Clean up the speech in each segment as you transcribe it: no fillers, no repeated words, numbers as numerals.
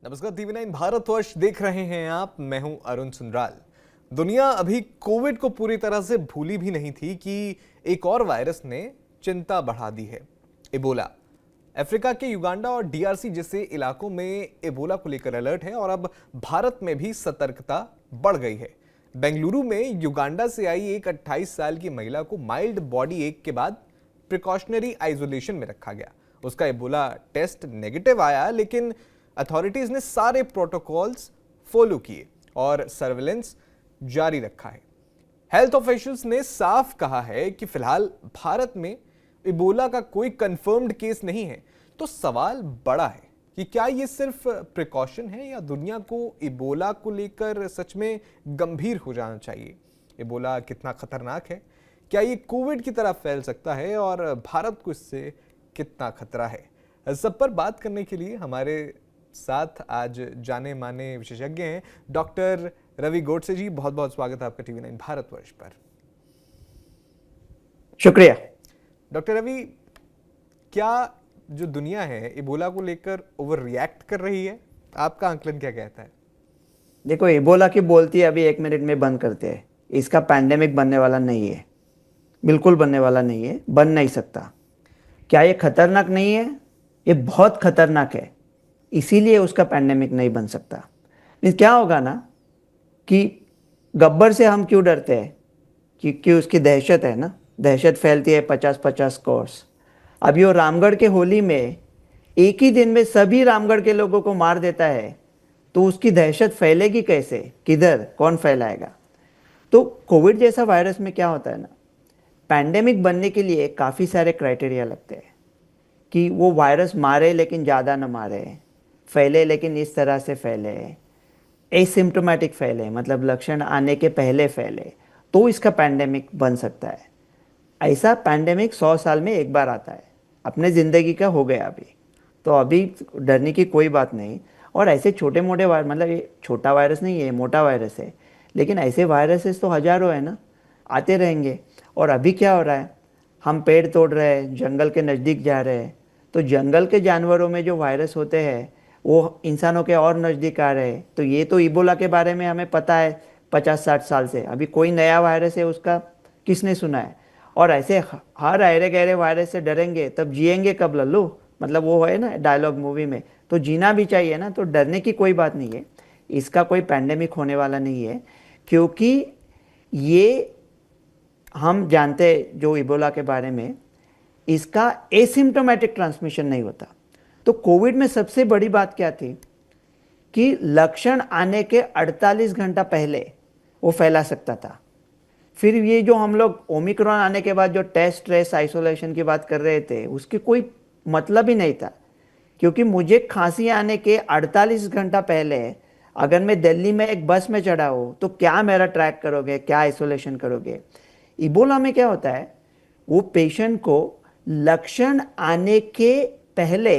नमस्कार, TV9 भारतवर्ष देख रहे हैं आप। मैं हूं अरुण सुंदराल। दुनिया अभी कोविड को पूरी तरह से भूली भी नहीं थी कि एक और वायरस ने चिंता बढ़ा दी है, इबोला। अफ्रीका के युगांडा और DRC जैसे इलाकों में इबोला को लेकर अलर्ट है और अब भारत में भी सतर्कता बढ़ गई है। बेंगलुरु में युगांडा से आई एक 28 साल की महिला को माइल्ड बॉडी एक के बाद प्रिकॉशनरी आइसोलेशन में रखा गया। उसका इबोला टेस्ट नेगेटिव आया, लेकिन अथॉरिटीज ने सारे प्रोटोकॉल्स फॉलो किए और सर्विलेंस जारी रखा है। हेल्थ ऑफिशियल्स ने साफ कहा है कि फिलहाल भारत में इबोला का कोई कंफर्म्ड केस नहीं है। तो सवाल बड़ा है कि क्या ये सिर्फ प्रिकॉशन है या दुनिया को इबोला को लेकर सच में गंभीर हो जाना चाहिए। इबोला कितना खतरनाक है, क्या ये कोविड की तरह फैल सकता है और भारत को इससे कितना खतरा है। सब पर बात करने के लिए हमारे साथ आज जाने माने विशेषज्ञ हैं डॉक्टर रवि गोडसे जी। बहुत बहुत स्वागत है आपका TV9 भारतवर्ष पर। शुक्रिया। डॉक्टर रवि, क्या जो दुनिया है इबोला को लेकर ओवर रिएक्ट कर रही है? आपका आंकलन क्या कहता है? देखो, इबोला की बोलती है अभी 1 मिनट में बंद करते हैं। इसका पैंडेमिक बनने वाला नहीं है, बिल्कुल बनने वाला नहीं है, बन नहीं सकता। क्या ये खतरनाक नहीं है? ये बहुत खतरनाक है, इसीलिए उसका पैंडेमिक नहीं बन सकता। मीन्स क्या होगा ना कि गब्बर से हम क्यों डरते हैं? क्योंकि उसकी दहशत है ना, दहशत फैलती है 50-50 कोर्स। अभी वो रामगढ़ के होली में एक ही दिन में सभी रामगढ़ के लोगों को मार देता है, तो उसकी दहशत फैलेगी कैसे? किधर, कौन फैलाएगा? तो कोविड जैसा वायरस में क्या होता है ना, पैंडेमिक बनने के लिए काफ़ी सारे क्राइटेरिया लगते हैं कि वो वायरस मारे लेकिन ज़्यादा न मारे, फैले लेकिन इस तरह से फैले, एसिम्प्टोमेटिक फैले, मतलब लक्षण आने के पहले फैले, तो इसका पैंडेमिक बन सकता है। ऐसा पैंडेमिक 100 साल में एक बार आता है, अपने ज़िंदगी का हो गया अभी, तो अभी डरने की कोई बात नहीं। और ऐसे छोटे मोटे वायरस, मतलब ये छोटा वायरस नहीं है, मोटा वायरस है, लेकिन ऐसे वायरसेस तो हज़ारों है ना, आते रहेंगे। और अभी क्या हो रहा है, हम पेड़ तोड़ रहे हैं, जंगल के नज़दीक जा रहे हैं, तो जंगल के जानवरों में जो वायरस होते हैं वो इंसानों के और नज़दीक आ रहे हैं। तो ये तो इबोला के बारे में हमें पता है 50-60 साल से, अभी कोई नया वायरस है उसका किसने सुना है? और ऐसे हर अहरे गहरे वायरस से डरेंगे तब जिएंगे कब लल्लू? मतलब वो है ना डायलॉग मूवी में, तो जीना भी चाहिए ना, तो डरने की कोई बात नहीं है। इसका कोई पैंडेमिक होने वाला नहीं है, क्योंकि ये हम जानते हैं जो इबोला के बारे में, इसका एसिम्प्टोमेटिक ट्रांसमिशन नहीं होता। तो कोविड में सबसे बड़ी बात क्या थी कि लक्षण आने के 48 घंटा पहले वो फैला सकता था। फिर ये जो हम लोग ओमिक्रॉन आने के बाद जो टेस्ट ट्रेस आइसोलेशन की बात कर रहे थे, उसकी कोई मतलब ही नहीं था, क्योंकि मुझे खांसी आने के 48 घंटा पहले अगर मैं दिल्ली में एक बस में चढ़ा हूँ तो क्या मेरा ट्रैक करोगे, क्या आइसोलेशन करोगे? इबोला में क्या होता है, वो पेशेंट को लक्षण आने के पहले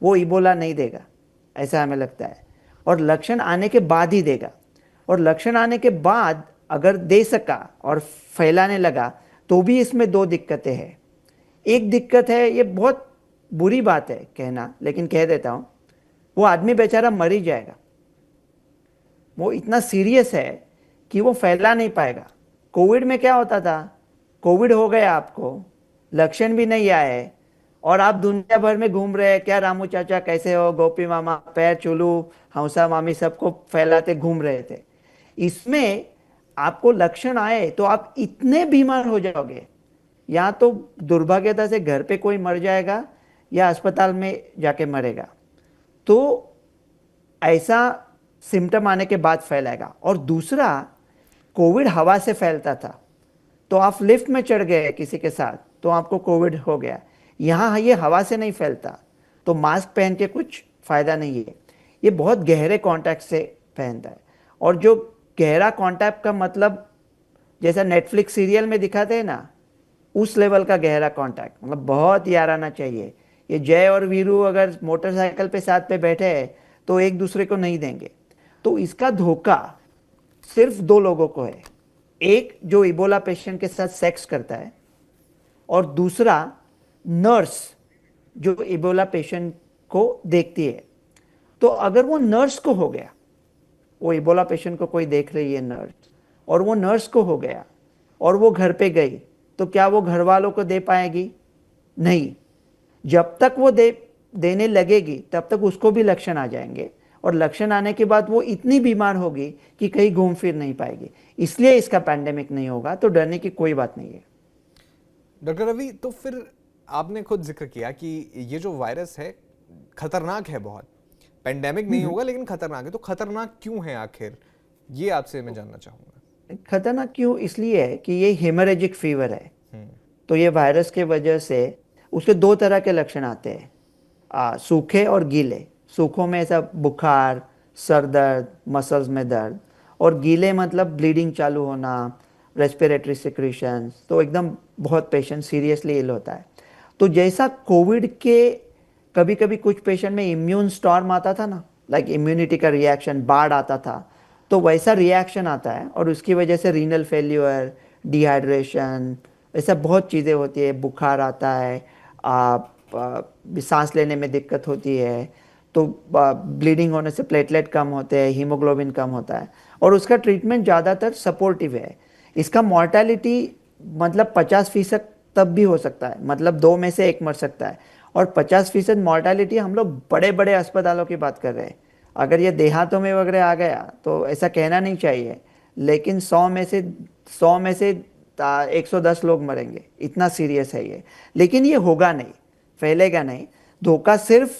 वो इबोला नहीं देगा, ऐसा हमें लगता है, और लक्षण आने के बाद ही देगा। और लक्षण आने के बाद अगर दे सका और फैलाने लगा तो भी इसमें 2 दिक्कतें हैं। एक दिक्कत है, ये बहुत बुरी बात है कहना, लेकिन कह देता हूँ, वो आदमी बेचारा मर ही जाएगा। वो इतना सीरियस है कि वो फैला नहीं पाएगा। कोविड में क्या होता था, कोविड हो गया आपको, लक्षण भी नहीं आए और आप दुनिया भर में घूम रहे हैं, क्या रामू चाचा कैसे हो, गोपी मामा, पैर चुलू, हंसा मामी, सबको फैलाते घूम रहे थे। इसमें आपको लक्षण आए तो आप इतने बीमार हो जाओगे, या तो दुर्भाग्यता से घर पे कोई मर जाएगा या अस्पताल में जाके मरेगा। तो ऐसा सिम्टम आने के बाद फैलाएगा। और दूसरा, कोविड हवा से फैलता था, तो आप लिफ्ट में चढ़ गए किसी के साथ तो आपको कोविड हो गया। यहाँ ये हवा से नहीं फैलता, तो मास्क पहन के कुछ फ़ायदा नहीं है। ये बहुत गहरे कांटेक्ट से पहनता है, और जो गहरा कांटेक्ट का मतलब जैसा नेटफ्लिक्स सीरियल में दिखाते हैं ना, उस लेवल का गहरा कांटेक्ट, मतलब बहुत यार आना चाहिए। ये जय और वीरू अगर मोटरसाइकिल पे साथ पे बैठे हैं तो एक दूसरे को नहीं देंगे। तो इसका धोखा सिर्फ 2 लोगों को है, एक जो इबोला पेशेंट के साथ सेक्स करता है, और दूसरा नर्स जो इबोला पेशेंट को देखती है। तो अगर वो नर्स को हो गया, वो इबोला पेशेंट को कोई देख रही है नर्स, और वो नर्स को हो गया और वो घर पे गई, तो क्या वो घर वालों को दे पाएगी? नहीं। जब तक वो देने लगेगी तब तक उसको भी लक्षण आ जाएंगे, और लक्षण आने के बाद वो इतनी बीमार होगी कि कहीं घूम फिर नहीं पाएगी। इसलिए इसका पैंडेमिक नहीं होगा, तो डरने की कोई बात नहीं है। डॉक्टर रवि, तो फिर आपने खुद जिक्र किया कि ये जो वायरस है खतरनाक है बहुत, पेंडेमिक नहीं होगा लेकिन खतरनाक है, तो खतरनाक क्यों है आखिर, ये आपसे मैं जानना चाहूंगा। खतरनाक क्यों? इसलिए है कि ये हेमरेजिक फीवर है। तो ये वायरस के वजह से उसके दो तरह के लक्षण आते हैं, सूखे और गीले। सूखों में ऐसा बुखार, सर दर्द, मसल्स में दर्द, और गीले मतलब ब्लीडिंग चालू होना, रेस्पिरेटरी सिक्रीशन, तो एकदम बहुत पेशेंट सीरियसली इल होता है। तो जैसा कोविड के कभी कभी कुछ पेशेंट में इम्यून स्टॉर्म आता था ना, लाइक इम्यूनिटी का रिएक्शन, बाढ़ आता था, तो वैसा रिएक्शन आता है, और उसकी वजह से रीनल फेल्यूर, डिहाइड्रेशन, ऐसा बहुत चीज़ें होती है, बुखार आता है, सांस लेने में दिक्कत होती है, तो ब्लीडिंग होने से प्लेटलेट कम होते हैं, हीमोग्लोबिन कम होता है, और उसका ट्रीटमेंट ज़्यादातर सपोर्टिव है। इसका मॉर्टेलिटी मतलब 50% तब भी हो सकता है, मतलब 2 में से 1 मर सकता है, और 50% मॉर्टेलिटी हम लोग बड़े बड़े अस्पतालों की बात कर रहे हैं। अगर ये देहातों में वगैरह आ गया तो ऐसा कहना नहीं चाहिए, लेकिन 100 में से 110 लोग मरेंगे, इतना सीरियस है ये। लेकिन ये होगा नहीं, फैलेगा नहीं। धोखा सिर्फ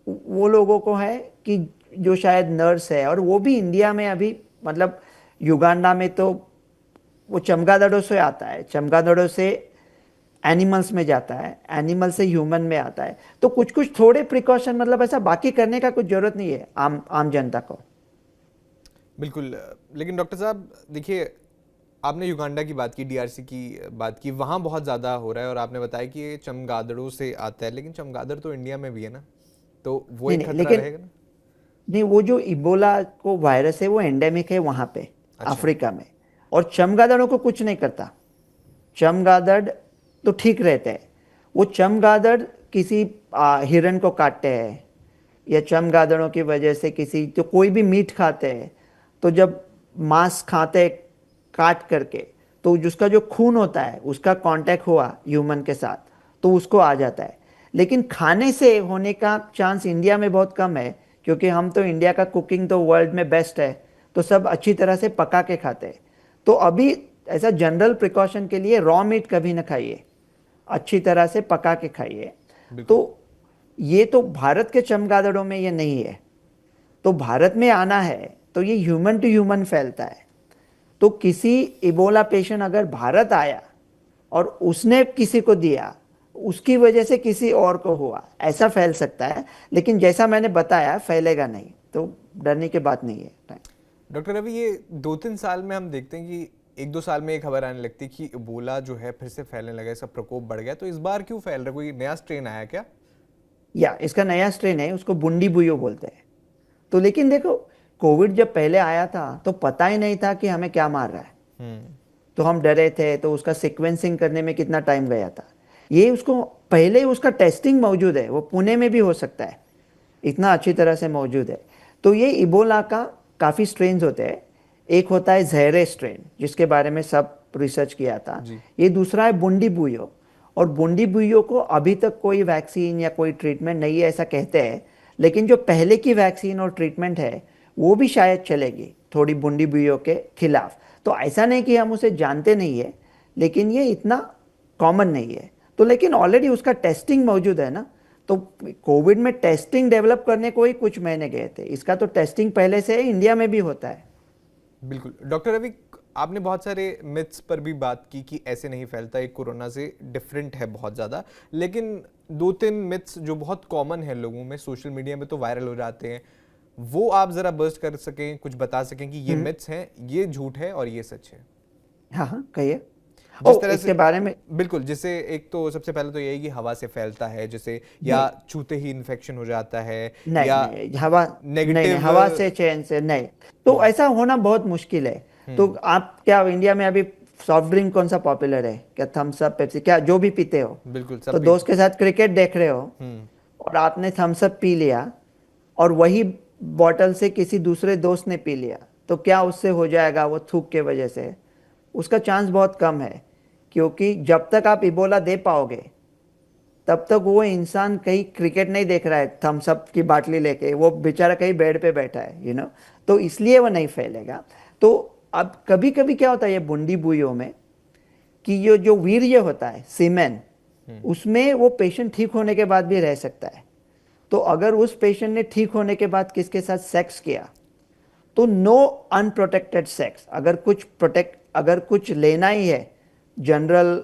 वो लोगों को है कि जो शायद नर्स है, और वो भी इंडिया में अभी, मतलब युगांडा में तो वो चमगादड़ों से आता है, चमगादड़ों से एनिमल्स में जाता है, एनिमल से ह्यूमन में आता है, तो कुछ कुछ थोड़े प्रिकॉशन, मतलब ऐसा बाकी करने का कुछ जरूरत नहीं है आम जनता को। बिल्कुल, लेकिन डॉक्टर साहब देखिए, आपने युगांडा की बात की, डीआरसी की बात की, वहाँ बहुत ज़्यादा हो रहा है, और आपने बताया कि ये चमगादड़ों से आता है, लेकिन चमगादड़ तो इंडिया में भी है ना, तो वो नहीं एक नहीं, खतरा लेकिन रहेगा ना। नहीं, वो जो इबोला को वायरस है वो एंडेमिक है वहाँ पे, अच्छा। अफ्रीका में, और चमगादड़ों को कुछ नहीं करता। चमगादड़ तो ठीक रहते हैं। वो चमगादड़ किसी हिरन को काटते हैं, या चमगादड़ों की वजह से किसी, तो कोई भी मीट खाते हैं, तो जब मांस खाते हैं काट करके, तो जिसका जो खून होता है उसका कांटेक्ट हुआ ह्यूमन के साथ, तो उसको आ जाता है। लेकिन खाने से होने का चांस इंडिया में बहुत कम है, क्योंकि हम तो, इंडिया का कुकिंग तो वर्ल्ड में बेस्ट है, तो सब अच्छी तरह से पका के खाते हैं। तो अभी ऐसा जनरल प्रिकॉशन के लिए रॉ मीट कभी ना खाइए, अच्छी तरह से पका के खाइए। बिल्कुल। तो ये तो भारत के चमगादड़ों में ये नहीं है, तो भारत में आना है तो ये ह्यूमन टू ह्यूमन फैलता है। तो किसी इबोला पेशेंट अगर भारत आया और उसने किसी को दिया, उसकी वजह से किसी और को हुआ, ऐसा फैल सकता है, लेकिन जैसा मैंने बताया फैलेगा नहीं, तो डरने की बात नहीं है। डॉक्टर रवि, ये 2-3 साल में हम देखते हैं कि 1-2 साल में एक खबर आने लगती है कि इबोला जो है फिर से फैलने लगा, इसका प्रकोप बढ़ गया, तो इस बार क्यों फैल रहा है, कोई नया स्ट्रेन आया क्या? या इसका नया स्ट्रेन है, उसको बुंडी बुयो बोलते हैं। तो लेकिन देखो, कोविड जब पहले आया था तो पता ही नहीं था कि हमें क्या मार रहा है, तो हम डरे थे, तो उसका सीक्वेंसिंग करने में कितना टाइम गया था। ये उसको पहले उसका टेस्टिंग मौजूद है, वो पुणे में भी हो सकता है, इतना अच्छी तरह से मौजूद है। तो ये इबोला का काफ़ी स्ट्रेन्स होते हैं। एक होता है ज़हरे स्ट्रेन, जिसके बारे में सब रिसर्च किया था। जी। ये दूसरा है बुंडी बुयो, और बुंडी बुयो को अभी तक कोई वैक्सीन या कोई ट्रीटमेंट नहीं है ऐसा कहते हैं, लेकिन जो पहले की वैक्सीन और ट्रीटमेंट है वो भी शायद चलेगी थोड़ी बुंडी बुयो के खिलाफ। तो ऐसा नहीं कि हम उसे जानते नहीं है, लेकिन ये इतना कॉमन नहीं है। तो लेकिन ऑलरेडी उसका टेस्टिंग मौजूद है ना, तो कोविड में टेस्टिंग डेवलप करने को ही कुछ महीने गए थे, इसका तो टेस्टिंग पहले से है, इंडिया में भी होता है। बिल्कुल। डॉक्टर रवि, आपने बहुत सारे मिथ्स पर भी बात की कि ऐसे नहीं फैलता, एक कोरोना से डिफरेंट है बहुत ज़्यादा, लेकिन 2-3 मिथ्स जो बहुत कॉमन है लोगों में, सोशल मीडिया में तो वायरल हो जाते हैं, वो आप ज़रा बर्स्ट कर सकें, कुछ बता सकें कि ये मिथ्स हैं, ये झूठ है और ये सच है। हाँ हाँ, कहिए। जिस तरह इसके से, बारे में बिल्कुल, जैसे एक तो सबसे पहले तो यही कि हवा से फैलता है, जैसे या छूते ही इन्फेक्शन हो जाता है, नहीं या नहीं, हवा नहीं नहीं, नेगेटिव हवा से चैन से नहीं, तो ऐसा होना बहुत मुश्किल है। तो आप क्या इंडिया में अभी सॉफ्ट ड्रिंक कौन सा पॉपुलर है? क्या थम्स अप, पेप्सी, क्या जो भी पीते हो? बिल्कुल तो सब दोस्त के साथ क्रिकेट देख रहे हो हम्म। और आपने थम्स अप पी लिया, और वही बॉटल से किसी दूसरे दोस्त ने पी लिया, तो क्या उससे हो जाएगा वो थूक के वजह से? उसका चांस बहुत कम है, क्योंकि जब तक आप इबोला दे पाओगे तब तक वो इंसान कहीं क्रिकेट नहीं देख रहा है थम्स अप की बाटली लेके, वो बेचारा कहीं बेड पे बैठा है, तो इसलिए वो नहीं फैलेगा। तो अब कभी कभी क्या होता है ये बूंदी बुइयों में, कि ये जो वीर्य होता है सीमेन, उसमें वो पेशेंट ठीक होने के बाद भी रह सकता है। तो अगर उस पेशेंट ने ठीक होने के बाद किसके साथ सेक्स किया, तो नो अनप्रोटेक्टेड सेक्स। अगर कुछ लेना ही है, जनरल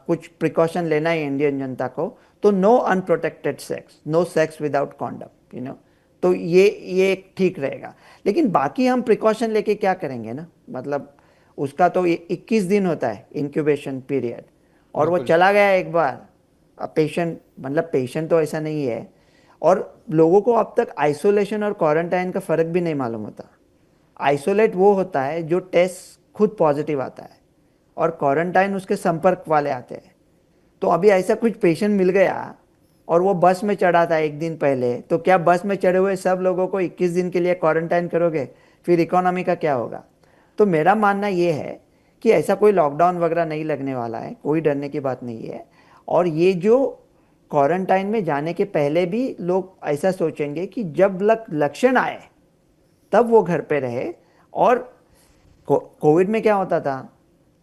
कुछ प्रिकॉशन लेना है इंडियन जनता को, तो no unprotected sex, no sex without condom, तो ये ठीक रहेगा। लेकिन बाकी हम प्रिकॉशन लेके क्या करेंगे ना, मतलब उसका तो 21 दिन होता है इंक्यूबेशन पीरियड, और वो बिल्कुल। चला गया एक बार पेशेंट, मतलब पेशेंट तो ऐसा नहीं है। और लोगों को अब तक आइसोलेशन और क्वारंटाइन का फ़र्क भी नहीं मालूम होता। आइसोलेट वो होता है जो टेस्ट खुद पॉजिटिव आता है, और क्वारंटाइन उसके संपर्क वाले आते हैं। तो अभी ऐसा कुछ पेशेंट मिल गया और वो बस में चढ़ा था एक दिन पहले, तो क्या बस में चढ़े हुए सब लोगों को 21 दिन के लिए क्वारंटाइन करोगे? फिर इकोनॉमी का क्या होगा? तो मेरा मानना ये है कि ऐसा कोई लॉकडाउन वगैरह नहीं लगने वाला है, कोई डरने की बात नहीं है। और ये जो क्वारंटाइन में जाने के पहले भी लोग ऐसा सोचेंगे कि जब लक्षण आए तब वो घर पे रहे। और कोविड में क्या होता था,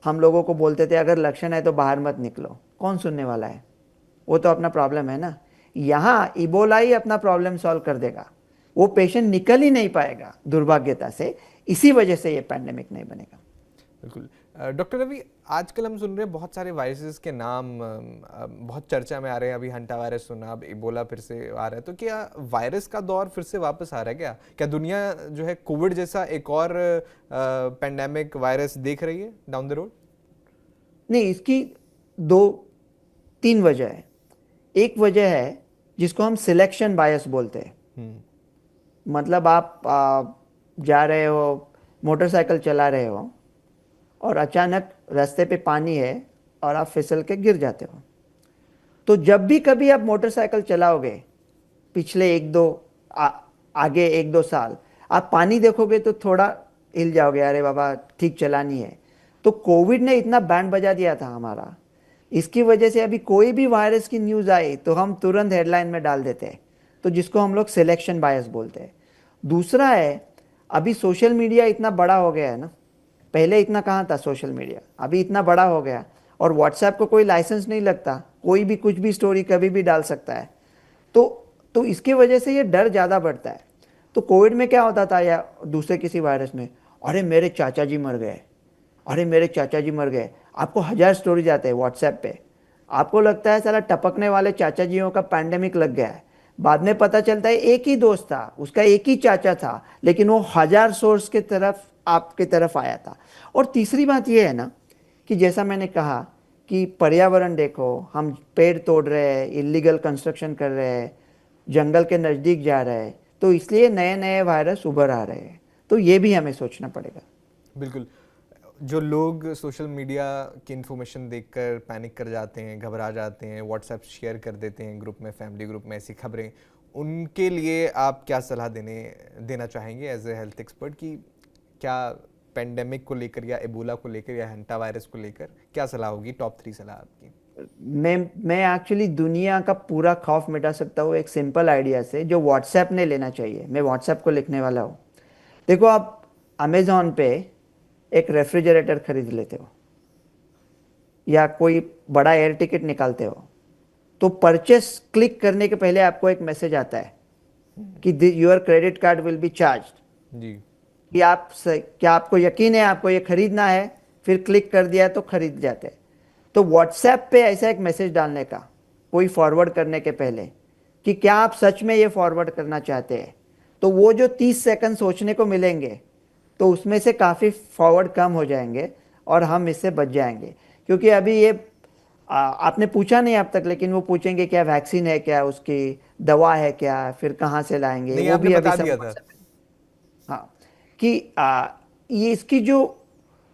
हम लोगों को बोलते थे अगर लक्षण है तो बाहर मत निकलो, कौन सुनने वाला है? वो तो अपना प्रॉब्लम है ना। यहाँ इबोला ही अपना प्रॉब्लम सॉल्व कर देगा, वो पेशेंट निकल ही नहीं पाएगा दुर्भाग्यता से। इसी वजह से ये पैंडेमिक नहीं बनेगा। बिल्कुल। डॉक्टर रवि, आजकल हम सुन रहे हैं बहुत सारे वायरसेस के नाम बहुत चर्चा में आ रहे हैं। अभी हंटा वायरस सुना, अब इबोला फिर से आ रहा है। तो क्या वायरस का दौर फिर से वापस आ रहा है? क्या दुनिया जो है कोविड जैसा एक और पेंडेमिक वायरस देख रही है डाउन द रोड? नहीं, इसकी दो तीन वजह है। एक वजह है जिसको हम सिलेक्शन बायस बोलते हैं। मतलब आप जा रहे हो, मोटरसाइकिल चला रहे हो, और अचानक रास्ते पे पानी है और आप फिसल के गिर जाते हो। तो जब भी कभी आप मोटरसाइकिल चलाओगे पिछले आगे 1-2 साल, आप पानी देखोगे तो थोड़ा हिल जाओगे, अरे बाबा ठीक चलानी है। तो कोविड ने इतना बैंड बजा दिया था हमारा, इसकी वजह से अभी कोई भी वायरस की न्यूज़ आई तो हम तुरंत हेडलाइन में डाल देते हैं, तो जिसको हम लोग सिलेक्शन बायस बोलते हैं। दूसरा है, अभी सोशल मीडिया इतना बड़ा हो गया है ना, पहले इतना कहाँ था सोशल मीडिया, अभी इतना बड़ा हो गया। और व्हाट्सएप को कोई लाइसेंस नहीं लगता, कोई भी कुछ भी स्टोरी कभी भी डाल सकता है। तो इसकी वजह से ये डर ज़्यादा बढ़ता है। तो कोविड में क्या होता था, या दूसरे किसी वायरस में, अरे मेरे चाचा जी मर गए, अरे मेरे चाचा जी मर गए, आपको 1000 स्टोरीज आते हैं व्हाट्सएप पे। आपको लगता है साला टपकने वाले चाचा जियों का पैंडेमिक लग गया है। बाद में पता चलता है एक ही दोस्त था, उसका एक ही चाचा था, लेकिन वो 1000 सोर्स के तरफ आपके तरफ आया था। और तीसरी बात ये है ना कि जैसा मैंने कहा कि पर्यावरण देखो, हम पेड़ तोड़ रहे हैं, इलीगल कंस्ट्रक्शन कर रहे हैं, जंगल के नज़दीक जा रहे हैं, तो इसलिए नए नए वायरस उभर आ रहे हैं। तो ये भी हमें सोचना पड़ेगा। बिल्कुल। जो लोग सोशल मीडिया की इन्फॉर्मेशन देखकर पैनिक कर जाते हैं, घबरा जाते हैं, व्हाट्सएप शेयर कर देते हैं ग्रुप में, फैमिली ग्रुप में ऐसी खबरें, उनके लिए आप क्या सलाह देना चाहेंगे एज ए हेल्थ एक्सपर्ट? कि क्या पेंडेमिक को लेकर या एबोला को लेकर या हंटा वायरस को लेकर क्या सलाह होगी? टॉप 3 सलाह आपकी। मैं एक्चुअली दुनिया का पूरा खौफ मिटा सकता हूँ एक सिंपल आइडिया से, जो व्हाट्सएप ने लेना चाहिए। मैं व्हाट्सएप को लिखने वाला हूँ। देखो, आप अमेजोन पे एक रेफ्रिजरेटर खरीद लेते हो या कोई बड़ा एयर टिकट निकालते हो, तो परचेस क्लिक करने के पहले आपको एक मैसेज आता है कि your credit card will be charged. जी। कि क्या आपको यकीन है आपको ये खरीदना है? फिर क्लिक कर दिया तो खरीद जाते हैं। तो व्हाट्सएप पे ऐसा एक मैसेज डालने का, कोई फॉरवर्ड करने के पहले, कि क्या आप सच में ये फॉरवर्ड करना चाहते हैं, तो वो जो 30 सेकंड सोचने को मिलेंगे, तो उसमें से काफ़ी फॉरवर्ड कम हो जाएंगे और हम इससे बच जाएंगे। क्योंकि अभी ये आपने पूछा नहीं अब तक, लेकिन वो पूछेंगे क्या वैक्सीन है, क्या उसकी दवा है, क्या फिर कहाँ से लाएंगे, नहीं, वो आपने भी अभी बता सब दिया था। WhatsApp पे। हाँ, कि ये इसकी जो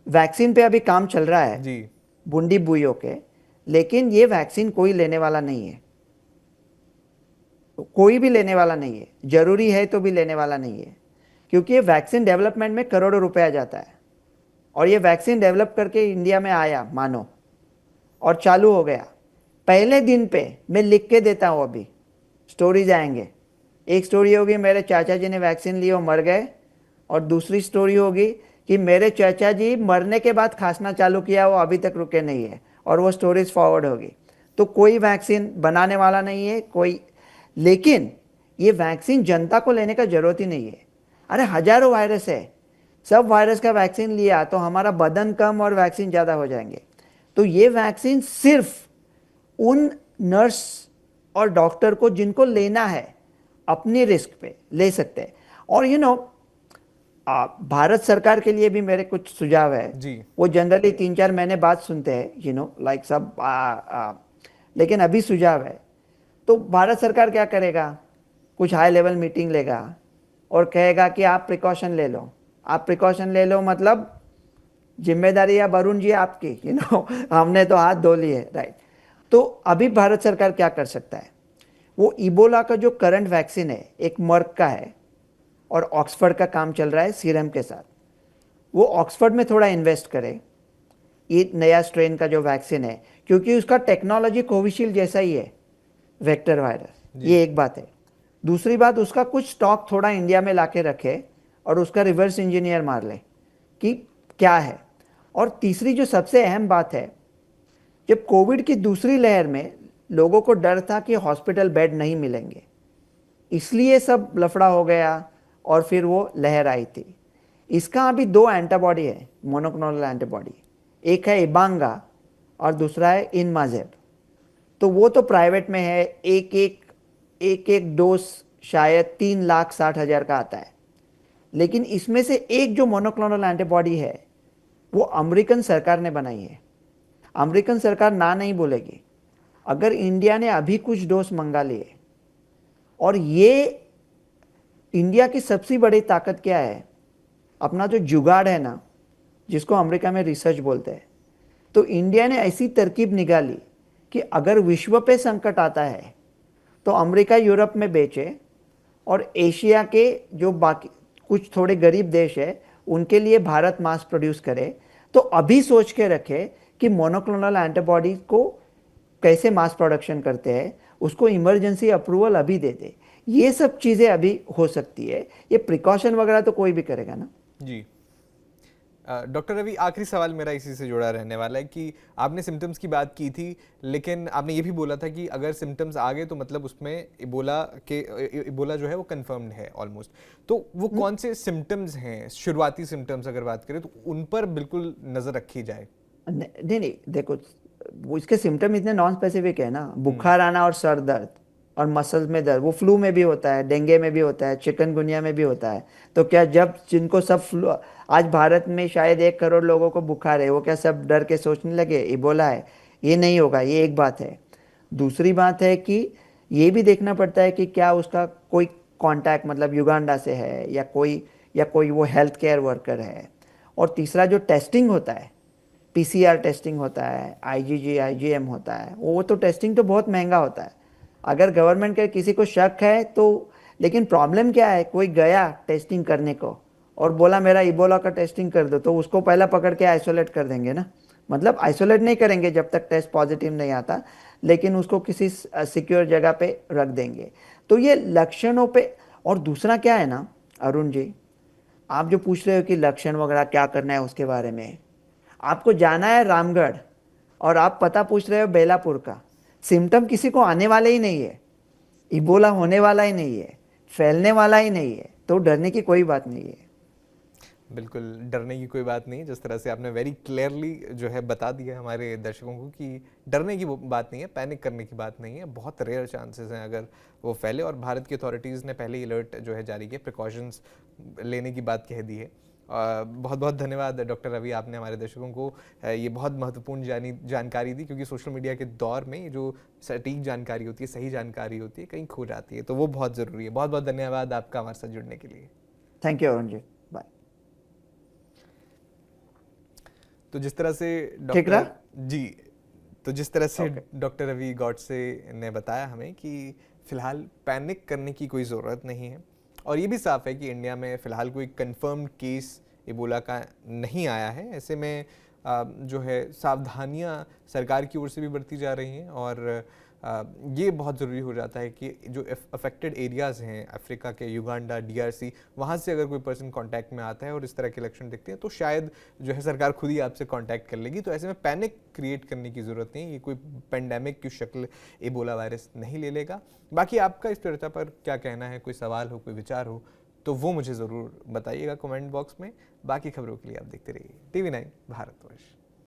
वैक्सीन पे अभी काम चल रहा है जी। बूंदी बुइयों के, लेकिन ये वैक्सीन कोई लेने वाला नहीं है। कोई भी लेने वाला नहीं है, जरूरी है तो भी लेने वाला नहीं है, क्योंकि ये वैक्सीन डेवलपमेंट में करोड़ों रुपया जाता है। और ये वैक्सीन डेवलप करके इंडिया में आया मानो, और चालू हो गया, पहले दिन पे मैं लिख के देता हूँ, अभी स्टोरीज आएंगे। एक स्टोरी होगी मेरे चाचा जी ने वैक्सीन ली और मर गए, और दूसरी स्टोरी होगी कि मेरे चाचा जी मरने के बाद खांसना चालू किया, वो अभी तक रुके नहीं है, और वो स्टोरीज फॉरवर्ड होगी। तो कोई वैक्सीन बनाने वाला नहीं है कोई, लेकिन ये वैक्सीन जनता को लेने का जरूरत ही नहीं है। अरे हजारों वायरस है, सब वायरस का वैक्सीन लिया तो हमारा बदन कम और वैक्सीन ज़्यादा हो जाएंगे। तो ये वैक्सीन सिर्फ उन नर्स और डॉक्टर को जिनको लेना है अपनी रिस्क पे ले सकते हैं। और भारत सरकार के लिए भी मेरे कुछ सुझाव है। जी। वो जनरली 3-4 महीने बाद सुनते हैं, लाइक सब लेकिन अभी सुझाव है। तो भारत सरकार क्या करेगा, कुछ हाई लेवल मीटिंग लेगा और कहेगा कि आप प्रिकॉशन ले लो, आप प्रिकॉशन ले लो, मतलब जिम्मेदारी या वरुण जी आपकी, हमने तो हाथ धो लिए, राइट। तो अभी भारत सरकार क्या कर सकता है, वो इबोला का जो करंट वैक्सीन है, एक मर्क का है और ऑक्सफर्ड का काम चल रहा है सीरम के साथ, वो ऑक्सफर्ड में थोड़ा इन्वेस्ट करे ये नया स्ट्रेन का जो वैक्सीन है, क्योंकि उसका टेक्नोलॉजी कोविशील्ड जैसा ही है, वेक्टर वायरस। ये एक बात है। दूसरी बात, उसका कुछ स्टॉक थोड़ा इंडिया में लाके रखे और उसका रिवर्स इंजीनियर मार ले कि क्या है। और तीसरी जो सबसे अहम बात है, जब कोविड की दूसरी लहर में लोगों को डर था कि हॉस्पिटल बेड नहीं मिलेंगे, इसलिए सब लफड़ा हो गया और फिर वो लहर आई थी। इसका अभी 2 एंटीबॉडी है, मोनोक्लोनल एंटीबॉडी, एक है इबांगा और दूसरा है इनमाजेब। तो वो तो प्राइवेट में है, एक डोज शायद 3,60,000 का आता है। लेकिन इसमें से एक जो मोनोक्लोनल एंटीबॉडी है वो अमेरिकन सरकार ने बनाई है। अमेरिकन सरकार ना नहीं बोलेगी। अगर इंडिया ने अभी कुछ डोज मंगा लिए, और ये इंडिया की सबसे बड़ी ताकत क्या है, अपना जो जुगाड़ है ना, जिसको अमेरिका में रिसर्च बोलते हैं, तो इंडिया ने ऐसी तरकीब निकाली कि अगर विश्व पे संकट आता है तो अमेरिका यूरोप में बेचे, और एशिया के जो बाकी कुछ थोड़े गरीब देश है उनके लिए भारत मास प्रोड्यूस करे। तो अभी सोच के रखे कि मोनोक्लोनल एंटीबॉडी को कैसे मास प्रोडक्शन करते हैं, उसको इमरजेंसी अप्रूवल अभी दे दे। ये सब चीज़ें अभी हो सकती है। ये प्रिकॉशन वगैरह तो कोई भी करेगा ना। जी। डॉक्टर रवि, आखिरी सवाल मेरा इसी से जुड़ा रहने वाला है कि आपने सिम्टम्स की बात की थी, लेकिन आपने ये भी बोला था कि अगर सिम्टम्स आ गए तो मतलब उसमें इबोला जो है वो कंफर्म्ड है ऑलमोस्ट। तो वो कौन से सिम्टम्स हैं, शुरुआती सिम्टम्स अगर बात करें तो उन पर बिल्कुल नज़र रखी जाए? नहीं, देखो, वो इसके सिम्टम इतने नॉन स्पेसिफिक है ना, बुखार आना और सर दर्द और मसल्स में दर्द, वो फ्लू में भी होता है, डेंगू में भी होता है, चिकनगुनिया में भी होता है। तो क्या जब जिनको सब फ्लू, आज भारत में शायद 1 करोड़ लोगों को बुखार है, वो क्या सब डर के सोचने लगे इबोला है? ये नहीं होगा। ये एक बात है। दूसरी बात है कि ये भी देखना पड़ता है कि क्या उसका कोई कांटेक्ट, मतलब युगांडा से है या कोई वो हेल्थ केयर वर्कर है। और तीसरा जो टेस्टिंग होता है, पीसीआर टेस्टिंग होता है, आईजीजी आईजीएम होता है, वो तो टेस्टिंग तो बहुत महंगा होता है। अगर गवर्नमेंट के किसी को शक है तो, लेकिन प्रॉब्लम क्या है, कोई गया टेस्टिंग करने को और बोला मेरा इबोला का टेस्टिंग कर दो, तो उसको पहला पकड़ के आइसोलेट कर देंगे ना। मतलब आइसोलेट नहीं करेंगे जब तक टेस्ट पॉजिटिव नहीं आता, लेकिन उसको किसी सिक्योर जगह पे रख देंगे। तो ये लक्षणों पे। और दूसरा क्या है ना अरुण जी, आप जो पूछ रहे हो कि लक्षण वगैरह क्या करना है उसके बारे में, आपको जाना है रामगढ़ और आप पता पूछ रहे हो बेलापुर का, सिम्टम किसी को आने वाले ही नहीं है, इबोला होने वाला ही नहीं है, फैलने वाला ही नहीं है, तो डरने की कोई बात नहीं है। बिल्कुल डरने की कोई बात नहीं। जिस तरह से आपने वेरी क्लियरली जो है बता दिया हमारे दर्शकों को कि डरने की बात नहीं है, पैनिक करने की बात नहीं है, बहुत रेयर चांसेस हैं अगर वो फैले। और भारत की अथॉरिटीज़ ने पहले ही अलर्ट जो है जारी किया, प्रिकॉशंस लेने की बात कह दी है। बहुत बहुत धन्यवाद डॉक्टर रवि, आपने हमारे दर्शकों को ये बहुत महत्वपूर्ण जानकारी दी, क्योंकि सोशल मीडिया के दौर में जो सटीक जानकारी होती है, सही जानकारी होती है, कहीं खो जाती है, तो वो बहुत ज़रूरी है। बहुत बहुत धन्यवाद आपका हमारे साथ जुड़ने के लिए। Thank you Arun ji, bye. तो जिस तरह से ठीक रहा? डॉक्टर रवि गॉडसे ने बताया हमें कि फिलहाल पैनिक करने की कोई ज़रूरत नहीं है। और ये भी साफ है कि इंडिया में फ़िलहाल कोई कंफर्म्ड केस इबोला का नहीं आया है। ऐसे में जो है सावधानियां सरकार की ओर से भी बरती जा रही हैं और ये बहुत ज़रूरी हो जाता है कि जो अफेक्टेड एरियाज़ हैं अफ्रीका के, युगांडा, DRC, वहाँ से अगर कोई पर्सन कांटेक्ट में आता है और इस तरह के लक्षण दिखते हैं तो शायद जो है सरकार खुद ही आपसे कांटेक्ट कर लेगी। तो ऐसे में पैनिक क्रिएट करने की ज़रूरत नहीं है। ये कोई पेंडेमिक की शक्ल इबोला वायरस नहीं ले लेगा। बाकी आपका इस चर्चा पर क्या कहना है, कोई सवाल हो, कोई विचार हो तो वो मुझे ज़रूर बताइएगा कमेंट बॉक्स में। बाकी खबरों के लिए आप देखते रहिए TV9 भारतवर्ष।